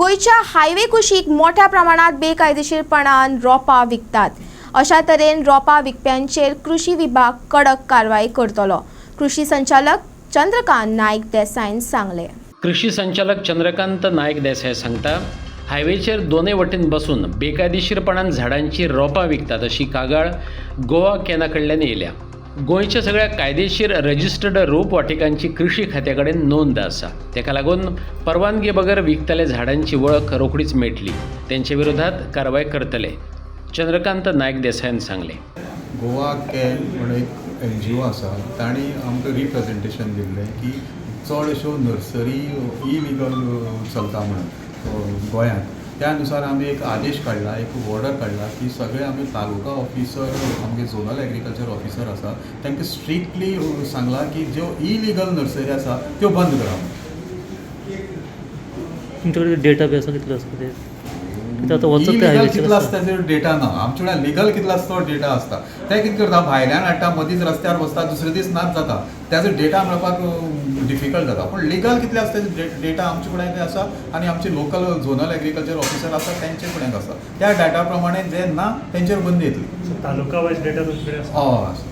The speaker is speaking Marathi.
गोयच्या हायवे कुशीक मोठ्या प्रमाणात बेकायदेशीरपणान रोपां विकतात. अशा तरेन रोपां विकप्यांचेर कृषी विभाग कडक कारवाई करतलो. कृषी संचालक चंद्रकांत नायक देसाईन सांगले. कृषी संचालक चंद्रकांत नायक देसाई सांगता, हायवेचेर दोनूय वटेन बसून बेकायदेशीरपणान झाडांची रोपां विकतात अशी कागाळ गोवा कॅना कडल्यान येयल्या. गोंयच्या सगळ्या कायदेशीर रजिस्टर्ड रोपवाटिकांची कृषी खात्या कडेन नोंद आसा. तेका लागून परवानगी बगर विकतले झाडांची वळख रोखडीच मेळटली. तेंचे विरोधात कारवाय करतले. चंद्रकांत नायक देसाईन सांगले. गोवा कॅन म्हणून एक NGO आसा, तांणी आमकां रिप्रेझेंटेशन दिल्लें की चडश्यो नर्सरी इलिगल चलता म्हणून गोंयांत. त्या अनुसार आमी एक आदेश काडला, एक ऑर्डर काडला की सगळे आमी तालुका ऑफिसर, आमगे झोनल एग्रीकल्चर ऑफिसर आसा, तांकां स्ट्रिक्टली सांगला की ज्यो इलिगल नर्सरी आसा त्यो बंद करा. तुमच्याकडे डेटाबेस कितलो आसता ते? आतां वचत ते इलिगल हायवेचेर कितलो आसता. आसता तेजो डेटा ना. आमचे कडेन लिगल कितलो आसता तो डेटा आसता. ते कितें करता, भायल्यान हाडटा, मदींच रस्त्यार बसता, दुसरे दीस नाच जाता. त्याचो डेटा मेळपाक डिफिकल्ट जाता. पूण लिगल कितले आसता तेजो डेटा आमचे कडेन आसा आनी आमचे लोकल झोनल एग्रीकल्चर ऑफिसर आसा तेंचे कडेन आसा. त्या डेटा प्रमाणे जे ना तेंचेर बंदी येतली. तालुका वायज डेटा तुमचे कडेन आसा? हय.